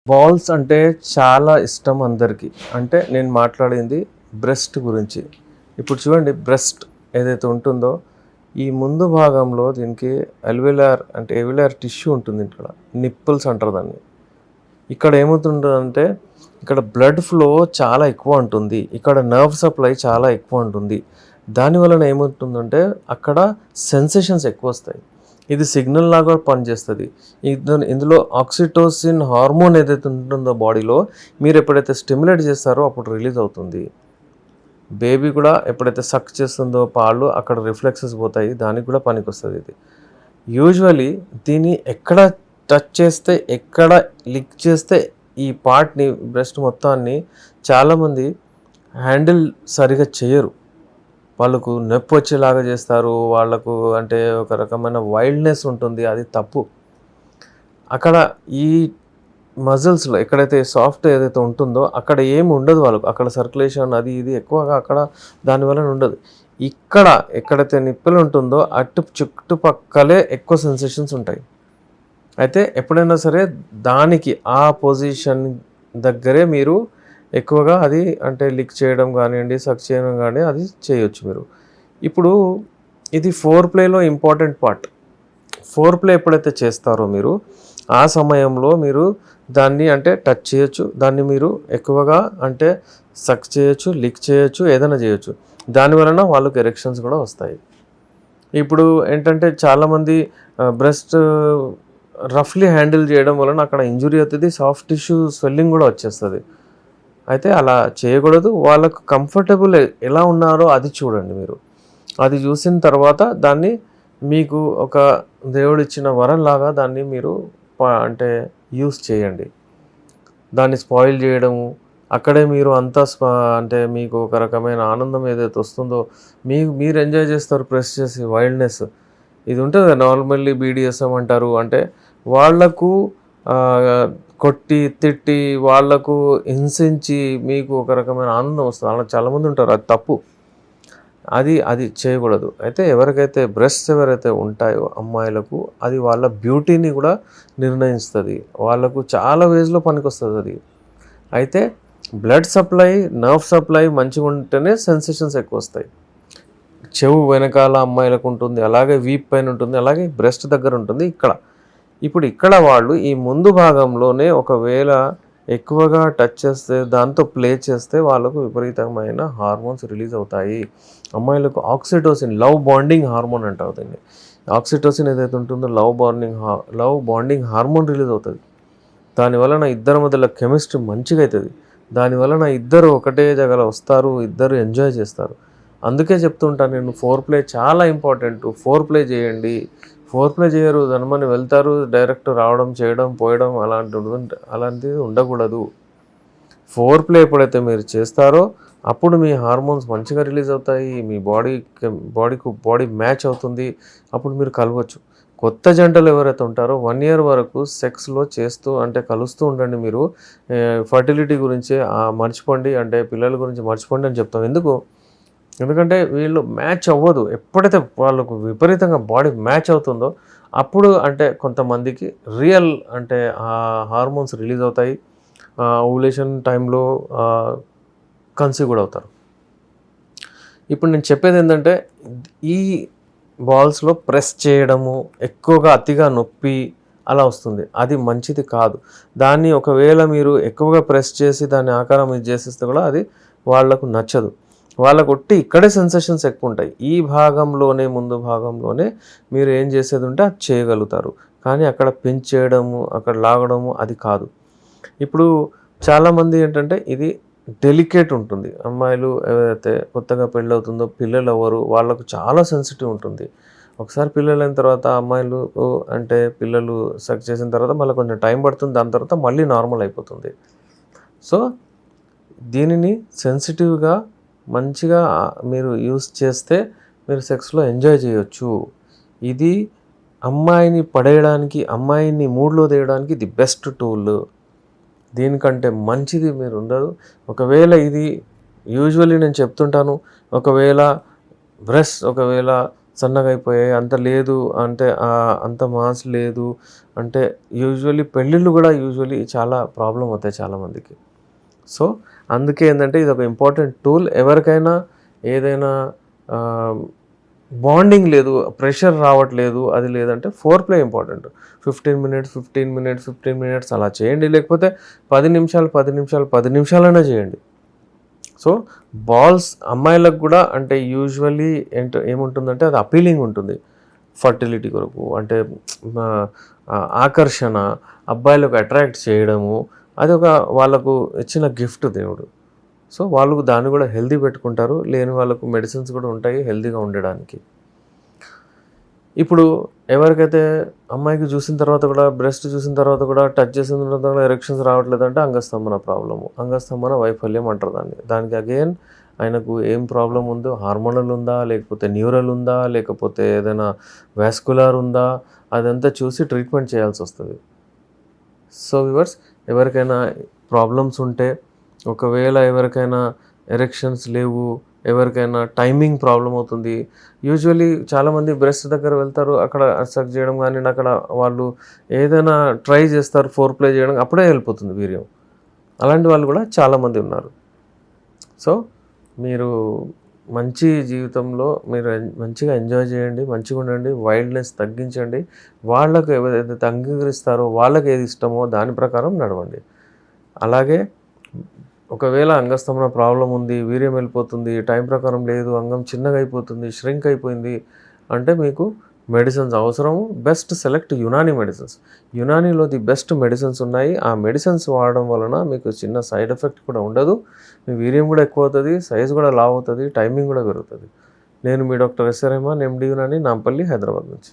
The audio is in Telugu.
బాల్స్ అంటే చాలా ఇష్టం అందరికీ. అంటే నేను మాట్లాడింది బ్రెస్ట్ గురించి. ఇప్పుడు చూడండి బ్రెస్ట్ ఏదైతే ఉంటుందో, ఈ ముందు భాగంలో దీనికి అల్వియార్ అంటే ఎవియార్ టిష్యూ ఉంటుంది ఇక్కడ. నిప్పుల్స్ అంటారు దాన్ని. ఇక్కడ ఏమవుతుందంటే ఇక్కడ బ్లడ్ ఫ్లో చాలా ఎక్కువ ఉంటుంది. ఇక్కడ నర్వ్ సప్లై చాలా ఎక్కువ ఉంటుంది. దానివలన ఏమవుతుందంటే అక్కడ సెన్సేషన్స్ ఎక్కువొస్తాయి. ఇది సిగ్నల్ లాగా పనిచేస్తుంది. ఇందులో ఆక్సిటోసిన్ హార్మోన్ ఏదైతే ఉంటుందో బాడీలో, మీరు ఎప్పుడైతే స్టిమ్యులేట్ చేస్తారో అప్పుడు రిలీజ్ అవుతుంది. బేబీ కూడా ఎప్పుడైతే సక్ చేస్తుందో పాలు, అక్కడ రిఫ్లెక్సెస్ పోతాయి. దానికి కూడా పనికొస్తుంది ఇది. యూజువలీ దీన్ని ఎక్కడ టచ్ చేస్తే, ఎక్కడ లిక్ చేస్తే ఈ పార్ట్ని, బ్రెస్ట్ మొత్తాన్ని చాలామంది హ్యాండిల్ సరిగా చేయరు. వాళ్ళకు నొప్పి వచ్చేలాగా చేస్తారు. వాళ్ళకు అంటే ఒక రకమైన వైల్డ్‌నెస్ ఉంటుంది. అది తప్పు. అక్కడ ఈ మజిల్స్‌లో ఎక్కడైతే సాఫ్ట్ ఏదైతే ఉంటుందో అక్కడ ఏమి ఉండదు వాళ్ళకు. అక్కడ సర్క్యులేషన్ అది ఇది ఎక్కువగా అక్కడ దానివలన ఉండదు. ఇక్కడ ఎక్కడైతే నిప్పులు ఉంటుందో చుట్టుపక్కలే ఎక్కువ సెన్సేషన్స్ ఉంటాయి. అయితే ఎప్పుడైనా సరే దానికి ఆ పొజిషన్ దగ్గరే మీరు ఎక్కువగా అది అంటే లిక్ చేయడం కానివ్వండి, సక్ చేయడం కానీ అది చేయొచ్చు మీరు. ఇప్పుడు ఇది ఫోర్ ప్లేలో ఇంపార్టెంట్ పార్ట్. ఫోర్ ప్లే ఎప్పుడైతే చేస్తారో మీరు, ఆ సమయంలో మీరు దాన్ని అంటే టచ్ చేయొచ్చు. దాన్ని మీరు ఎక్కువగా అంటే సక్ చేయొచ్చు, లిక్ చేయొచ్చు, ఏదైనా చేయొచ్చు. దానివలన వాళ్ళకి ఎరెక్షన్స్ కూడా వస్తాయి. ఇప్పుడు ఏంటంటే చాలామంది బ్రెస్ట్ రఫ్లీ హ్యాండిల్ చేయడం వలన అక్కడ ఇంజురీ అవుతుంది. సాఫ్ట్ టిష్యూ స్వెల్లింగ్ కూడా వచ్చేస్తుంది. అయితే అలా చేయకూడదు. వాళ్ళకు కంఫర్టబుల్ ఎలా ఉన్నారో అది చూడండి మీరు. అది చూసిన తర్వాత దాన్ని మీకు ఒక దేవుడిచ్చిన వరంలాగా దాన్ని మీరు అంటే యూస్ చేయండి. దాన్ని స్పాయిల్ చేయడము, అక్కడే మీరు అంతా అంటే మీకు ఒక రకమైన ఆనందం ఏదైతే వస్తుందో మీరు ఎంజాయ్ చేస్తారు ప్రెస్ చేసి వైల్డ్నెస్. ఇది ఉంటుంది కదా నార్మల్లీ బీడీఎస్ఎం అంటారు. అంటే వాళ్లకు కొట్టి తిట్టి వాళ్లకు హింసించి మీకు ఒక రకమైన ఆనందం వస్తుంది. అలా చాలామంది ఉంటారు. అది తప్పు. అది చేయకూడదు. అయితే ఎవరికైతే బ్రెస్ట్స్ ఎవరైతే ఉంటాయో అమ్మాయిలకు, అది వాళ్ళ బ్యూటీని కూడా నిర్ణయిస్తుంది. వాళ్ళకు చాలా వేస్లో పనికొస్తుంది అది. అయితే బ్లడ్ సప్లై, నర్వ్ సప్లై మంచిగా ఉంటేనే సెన్సేషన్స్ ఎక్కువ వస్తాయి. చెవు వెనకాల అమ్మాయిలకు ఉంటుంది, అలాగే వీప్ పైన ఉంటుంది, అలాగే బ్రెస్ట్ దగ్గర ఉంటుంది. ఇక్కడ వాళ్ళు ఈ ముందు భాగంలోనే ఒకవేళ ఎక్కువగా టచ్ చేస్తే, దాంతో ప్లే చేస్తే వాళ్ళకు విపరీతమైన హార్మోన్స్ రిలీజ్ అవుతాయి. అమ్మాయిలకు ఆక్సిటోసిన్, లవ్ బాండింగ్ హార్మోన్ అంటారు దీన్ని. ఆక్సిటోసిన్ ఏదైతే ఉంటుందో లవ్ బాండింగ్ హార్మోన్ రిలీజ్ అవుతుంది. దానివలన ఇద్దరి మధ్యలో కెమిస్ట్రీ మంచిగా అవుతుంది. దానివలన ఇద్దరు ఒకటే జగల వస్తారు, ఇద్దరు ఎంజాయ్ చేస్తారు. అందుకే చెప్తుంటాను నేను, ఫోర్ ప్లే చాలా ఇంపార్టెంట్. ఫోర్ ప్లే చేయండి. ఫోర్ ప్లే చేయరు, ధనమని వెళ్తారు, డైరెక్ట్ రావడం, చేయడం, పోయడం అలాంటిది ఉండకూడదు. ఫోర్ ప్లే ఎప్పుడైతే మీరు చేస్తారో అప్పుడు మీ హార్మోన్స్ మంచిగా రిలీజ్ అవుతాయి. మీ బాడీ మ్యాచ్ అవుతుంది. అప్పుడు మీరు కలవచ్చు. కొత్త జంటలు ఎవరైతే ఉంటారో 1 year వరకు సెక్స్లో చేస్తూ అంటే కలుస్తూ ఉండండి. మీరు ఫర్టిలిటీ గురించి మర్చిపోండి, అంటే పిల్లల గురించి మర్చిపోండి అని చెప్తాం. ఎందుకంటే వీళ్ళు మ్యాచ్ అవ్వదు. ఎప్పుడైతే వాళ్ళకు విపరీతంగా బాడీ మ్యాచ్ అవుతుందో అప్పుడు అంటే కొంతమందికి రియల్ అంటే హార్మోన్స్ రిలీజ్ అవుతాయి. ఓవులేషన్ టైంలో కన్సీవ్ కూడా అవుతారు. ఇప్పుడు నేను చెప్పేది ఏంటంటే, ఈ బాల్స్లో ప్రెస్ చేయడము, ఎక్కువగా అతిగా నొప్పి అలా వస్తుంది. అది మంచిది కాదు. దాన్ని ఒకవేళ మీరు ఎక్కువగా ప్రెస్ చేసి దాన్ని ఆకారం ఇది చేసేస్తే కూడా అది వాళ్లకు నచ్చదు. వాళ్ళకు ఇక్కడే సెన్సేషన్స్ ఎక్కువ ఉంటాయి. ఈ భాగంలోనే, ముందు భాగంలోనే మీరు ఏం చేసేది ఉంటే అది చేయగలుగుతారు. కానీ అక్కడ పించ్ చేయడము, అక్కడ లాగడము అది కాదు. ఇప్పుడు చాలామంది ఏంటంటే ఇది డెలికేట్ ఉంటుంది. అమ్మాయిలు ఏదైతే కొత్తగా పెళ్ళవుతుందో, పిల్లలు అవ్వరు, వాళ్ళకు చాలా సెన్సిటివ్ ఉంటుంది. ఒకసారి పిల్లలైన తర్వాత అమ్మాయిలు అంటే పిల్లలు సెక్స్ చేసిన తర్వాత మళ్ళీ కొంచెం టైం పడుతుంది. దాని తర్వాత మళ్ళీ నార్మల్ అయిపోతుంది. సో దీనిని సెన్సిటివ్గా మంచిగా మీరు యూస్ చేస్తే మీరు సెక్స్లో ఎంజాయ్ చేయొచ్చు. ఇది అమ్మాయిని పడేయడానికి, అమ్మాయిని మూడ్లో తేయడానికి ది బెస్ట్ టూల్. దీనికంటే మంచిది మీరు ఉండదు. ఒకవేళ ఇది యూజువల్లీ నేను చెప్తుంటాను, ఒకవేళ సన్నగా అయిపోయాయి, అంత లేదు అంటే అంత మాస్ లేదు అంటే యూజువల్లీ పెళ్ళిళ్ళు కూడా చాలా ప్రాబ్లమ్ అవుతాయి చాలామందికి. సో, అందుకే ఏందంటే ఇదొక ఇంపార్టెంట్ టూల్. ఎవరికైనా ఏదైనా ఆహ్, బాండింగ్ లేదు, ప్రెషర్ రావట్లేదు, అది లేదంటే four play important. 15 minutes, 15 minutes, 15 minutes అలా చేయండి. లేకపోతే 10 నిమిషాలు, 10 నిమిషాలు, 10 నిమిషాలైనా చేయండి. సో, బాల్స్ అమ్మాయిలకు గూడా అంటే యూజువల్లీ ఏముంటుందంటే అది అపీలింగ్ ఉంటుంది. ఫర్టిలిటీ కొరకు అంటే ఆకర్షణ, అబ్బాయిలకు అట్రాక్ట్ చేయడము, అదొక వాళ్ళకు ఇచ్చిన గిఫ్ట్ దేవుడు. సో, వాళ్ళు దాన్ని గూడా హెల్తీ పెట్టుకుంటారు. లేని వాళ్ళకు మెడిసిన్స్ గూడా ఉంటాయి హెల్తీగా ఉండడానికి. ఇప్పుడు ఎవరికైతే అమ్మాయికి చూసిన తర్వాత కూడా, బ్రెస్ట్ చూసిన తర్వాత కూడా, టచ్ చేసిన తర్వాత కూడా ఎరెక్షన్స్ రావట్లేదంటే అంగస్తంభన ప్రాబ్లము. అంగస్తంభన వైఫల్యం అంటారు దాన్ని. దానికి అగైన్ ఆయనకు ఏం ప్రాబ్లమ్ ఉందో, హార్మోనల్ ఉందా, లేకపోతే న్యూరల్ ఉందా, లేకపోతే ఏదైనా వాస్కులర్ ఉందా, అదంతా చూసి ట్రీట్మెంట్ చేయాల్సొస్తది. సో వ్యూవర్స్, ఎవరికైనా ప్రాబ్లమ్స్ ఉంటే, ఒకవేళ ఎవరికైనా ఎరెక్షన్స్ లేవు, ఎవరికైనా టైమింగ్ ప్రాబ్లమ్ అవుతుంది. యూజువల్లీ చాలామంది బ్రెస్ట్ దగ్గర వెళ్తారు, అక్కడ సక్ చేయడం కానియండి, అక్కడ వాళ్ళు ఏదైనా ట్రై చేస్తారు ఫోర్ ప్లే చేయడం, అప్పుడే వెళ్ళిపోతుంది వీర్యం. అలాంటి వాళ్ళు కూడా చాలామంది ఉన్నారు. సో, మీరు మంచి జీవితంలో మీరు మంచిగా ఎంజాయ్ చేయండి, మంచిగా ఉండండి, వైల్డ్‌నెస్ తగ్గించండి. వాళ్ళకు ఏదైతే అంగీకరిస్తారో, వాళ్ళకి ఏది ఇష్టమో దాని ప్రకారం నడవండి. అలాగే ఒకవేళ అంగస్తంభన ప్రాబ్లమ్ ఉంది, వీర్యం వెళ్ళిపోతుంది, టైం ప్రకారం లేదు, అంగం చిన్నగా అయిపోతుంది, ష్రింక్ అయిపోయింది అంటే మీకు మెడిసిన్స్ అవసరము. Best select Unani medicines. యునానీలో ది బెస్ట్ మెడిసిన్స్ ఉన్నాయి. ఆ మెడిసిన్స్ వాడడం వలన మీకు చిన్న సైడ్ ఎఫెక్ట్ కూడా ఉండదు. మీ వీర్యం కూడా ఎక్కువ అవుతుంది, సైజ్ కూడా లావు అవుతుంది, టైమింగ్ కూడా పెరుగుతుంది. నేను మీ డాక్టర్ ఎస్ఆర్ రెహమాన్, ఎండి యునానీ, నాంపల్లి, హైదరాబాద్ నుంచి.